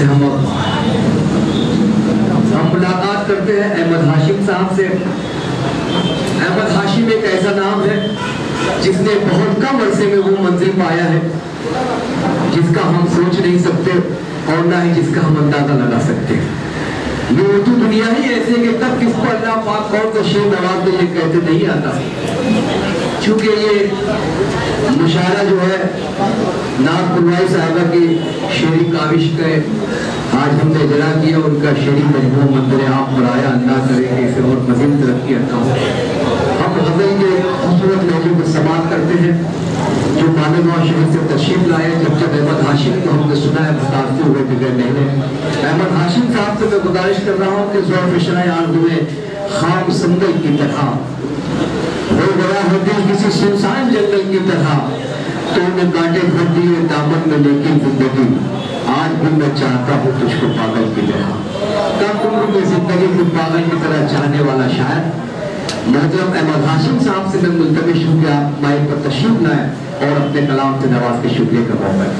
से हम मुलाकात करते हैं अहमद हाशिम साहब से। अहमद हाशिम एक ऐसा नाम है जिसने बहुत कम अरसे में वो मंजिल पाया है जिसका हम सोच नहीं सकते और ना ही जिसका हम अंदाजा लगा सकते। ये उर्दू दुनिया ही ऐसे कि तब किसको अल्लाह पाक कौन सा शेर नवाज तो ये कहते नहीं आता, क्योंकि ये मुशायरा जो है नाग पुरवाई साहिबा की शेरी काविश के आज हमने जरा किया। उनका शेरी मजमू मंदिर आप बुराया अल्लाह करेंगे इसे और मजीद तरक्की अता हो। हम गज़ल के खूबसूरत लहजे को समाप्त करते हैं जो मालेगांव शहर से तशरीफ लाए। जब अहमद हाशिम को हमने सुना है बताते हुए बगैर नहीं। अहमद हाशिम साहब से मैं गुजारिश कर रहा हूँ कि ज़ौफ़ शराए आरज़ू में खाम संगल की तरह हो गया है दिल किसी सुनसान जंगल की तरह, तो उन्हें कांटे भर दिए दामन में लेकिन जिंदगी आज भी मैं चाहता हूँ तुझको पागल की तरह। कब उम्र में जिंदगी को पागल की तरह चाहने वाला शायर मोहतरम अहमद हाशिम साहब से मैं मुल्तमिस हूँ कि आप माइक पर तशरीफ लाएं और अपने कलाम से नवाज के शुक्रिया का मौका है।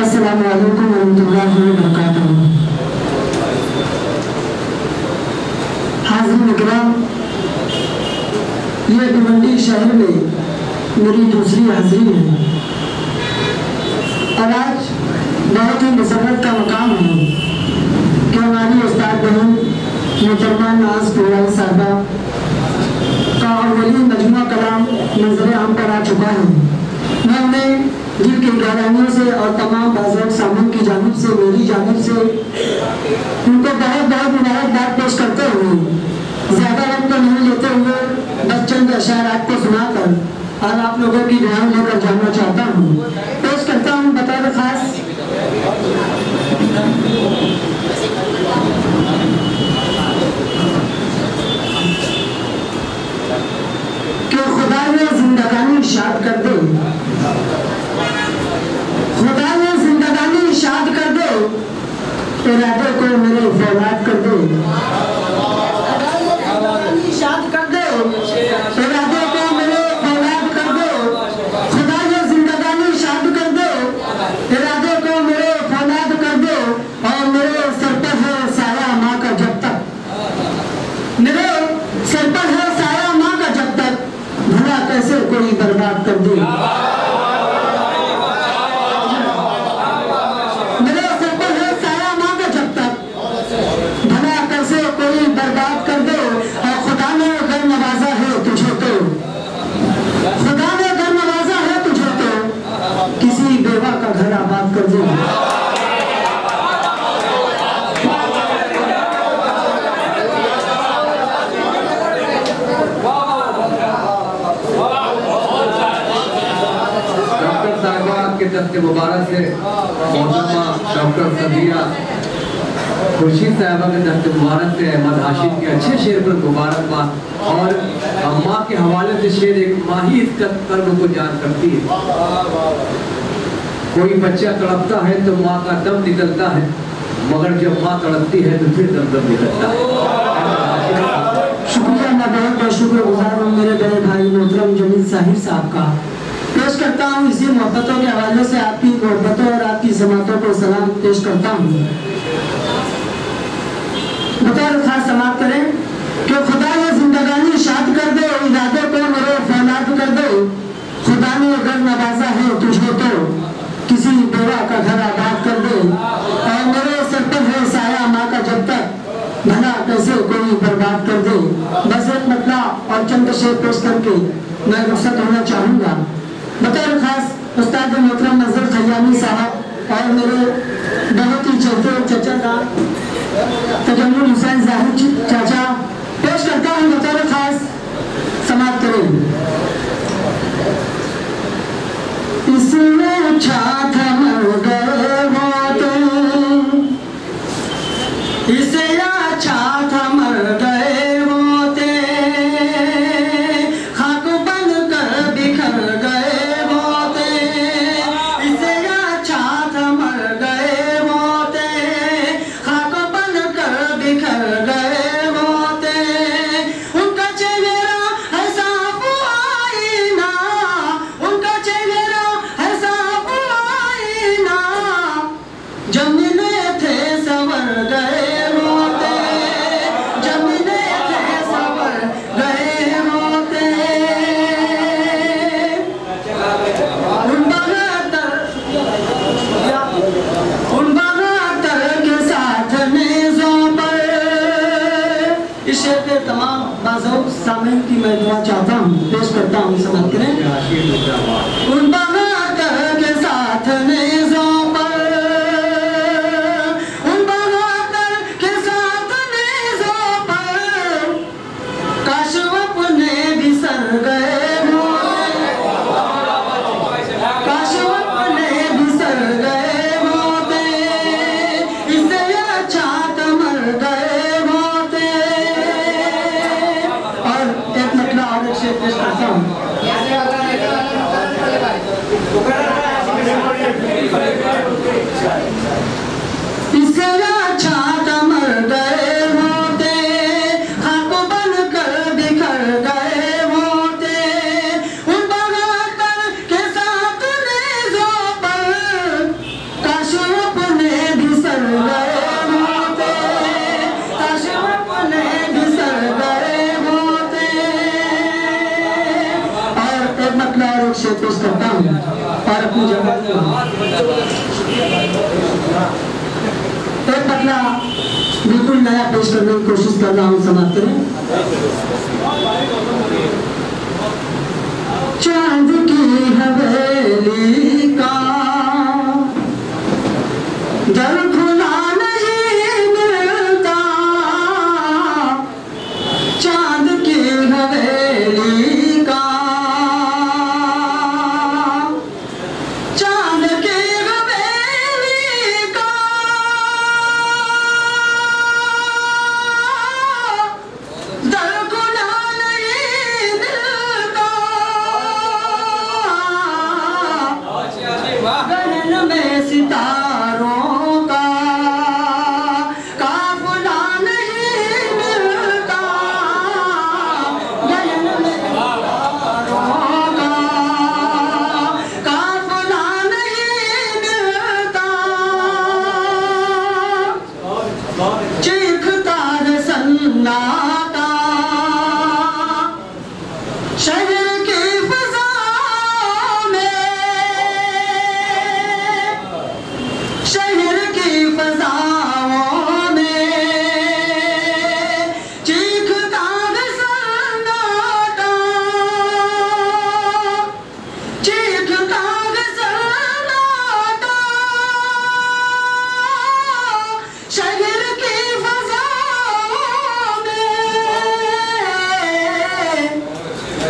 अस्सलाम वालेकुम रहमतुल्लाहि व बरकातहू। हाज़िरीन इकराम, ये भिवंडी शहर में मेरी दूसरी हाज़िरी है और आज बहुत ही मुसर्रत का मकाम है कि हमारी उस्ताद बहन मोहतरमा नाज पुरवाई साहबा का अव्वली मजमुआ कलाम नजर आम पर आ चुका है। मैं उन्हें दिल की गहराइयों से और तमाम बाज़ार सामन की जानिब से मेरी जानिब से उनको बहुत बहुत मुबारकबाद पेश करते हुए ज़्यादा वक्त तो नहीं लेते हुए बस चंद अशार आपको सुनाकर और आप लोगों की ध्यान लेकर जानना चाहता हूँ। पेश करता हूँ बतौर खास कि खुदा ने जिंदगानी शाद कर दे, खुदा ने जिंदगानी शाद कर दे, इरादे को मेरे फौलाद कर दे, शाद कर दे, इरादे को मेरे फौलाद कर दे। खुदा ने जिंदगानी शाद कर दे, इरादे को मेरे फौलाद कर दे। और मेरे सर पर है साया माँ का जब तक, मेरे सर पर है साया माँ का जब तक, भला कैसे कोई बर्बाद कर दे। मेरे सर पर है साया माँ का जब तक, भला कैसे कोई बर्बाद कर दे। और खुदा ने अगर नवाजा है तुझे तो, खुदा ने अगर नवाजा है तुझे तो, किसी बेवा का घर आबाद कर दे। दस्ते मुबारक से मोहतरमा डॉक्टर सदिया खुर्शीद साहबा के दस्ते मुबारक से अहमद हाशिम के अच्छे शेर पर मुबारकबाद। और माँ के हवाले से शेर एक माँ ही इस कर्म को जान करती है। कोई बच्चा तड़पता है तो माँ का दम निकलता है, मगर जब माँ तड़पती है तो फिर दम निकलता है। शुक्रिया, मैं बहुत बहुत शुक्रगुजार हूँ मेरे बड़े भाई मोहतरम जमील साहिर साहब का। पेश करता हूँ इसी मोहब्बतों के हवाले से आपकी मोहब्बतों और आपकी समातों को सलाम पेश करता हूँ। बतौर खास समाप्त करें कि खुदा ने जिंदगानी शाद कर दे, इरादे को मेरे फौलाद कर दे। खुदा ने अगर नवाजा है तुझे तो, किसी बेवा का घर आबाद कर दे। और मेरे सर पर है साया माँ का जब तक, भला कैसे कोई बर्बाद कर दे। बस एक मतला और चंद शेर पेश करके मैं रुखसत होना चाहूँगा। बतौर खास उस्ताद मोहतरम नजर खयामी साहब और मेरे बहुत ही चलते चचा का तजम्मुल हुसैन जाहिर चाचा पेश करता हूँ। बतौर खास समाप्त करें। इसमें अच्छा था मर गए होते, इसे अच्छा था मर गए होते, खाक बन कर बिखर गए होते। इसे अच्छा था मर गए होते, खाक बन कर बिखर गए होते। उनका चेहरा है साफ आईना, उनका चेहरा है साफ आईना, जमीने थे सवर गए होते, जमीने थे सवर गए होते, उन बहत्तर के साथ नेज़ों पर। इस शेर पे तमाम बाज़ों सामीन की मैं दुआ चाहता हूँ, पेश करता हूँ, समझ करें। उन बहत्तर के साथ नेज़ों पर, उन बहत्तर के साथ नेज़ों पर, काश वो अपने भी सर गए होते, काश वो अपने भी सर गए होते, इससे अच्छा तो मर गए होते। और एक मतलब और एक शेर पेश करता हूँ। इससे अच्छा तो मर गए होते, खाक बनकर बिखर गए होते, उन बहत्तर के साथ नेज़ों पर, काश अपने भी सर गए होते, काश अपने भी सर गए होते। और एक मतलब और एक शेर पेश करता हूँ और अपनी जगह एक पतला बिल्कुल नया पेश करने की कोशिश कर रहा हूँ, समाप्त करें। चांद की हवेली का दर खुला नहीं मिलता, चांद की हवेली का, चांद की गगन में सितारों का काफिला नहीं मिलता, गगन में सितारों का काफिला नहीं मिलता, चीखता है सन्नाटा शहर की फज़ाओं में, शहर की फज़ाओं में, चीखता है सन्नाटा, चीखता है सन्नाटा, शहर की फज़ाओं में,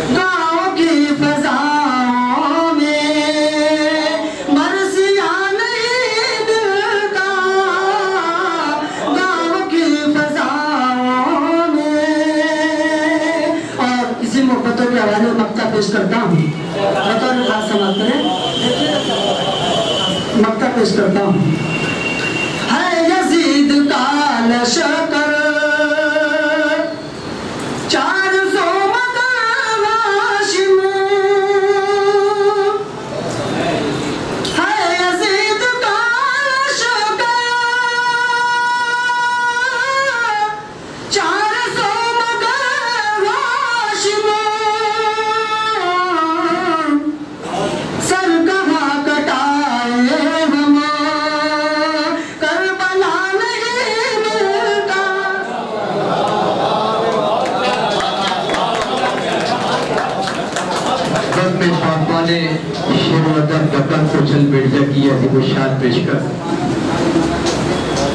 गाँव की फज़ाओं में, मरसिया नहीं मिलता, गाँव की फज़ाओं में। और इसी मोहब्बतों के हवाले में मक्ता पेश करता हूँ, बतौर खास समाप्त करें, मक्ता पेश करता हूँ। है यज़ीद का लश्कर 400 मगर हाशिम, है यज़ीद का लश्कर 400 मगर हाशिम, सर कहाँ कटाए हम, करबला नहीं मिलता। ने शेर सोशल मीडिया की ऐसी कुछ शान पेश कर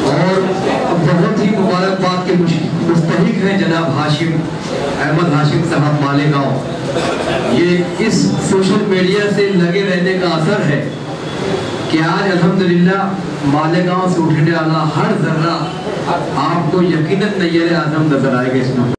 और बहुत ही मुबारकबाद के मुस्तहिक हैं जनाब हाशिम अहमद हाशिम साहब मालेगांव। ये इस सोशल मीडिया से लगे रहने का असर है कि आज अल्हम्दुलिल्लाह मालेगांव से उठने वाला हर जर्रा आपको यकीनन नज़र आज़म नजर आएगा इसमें।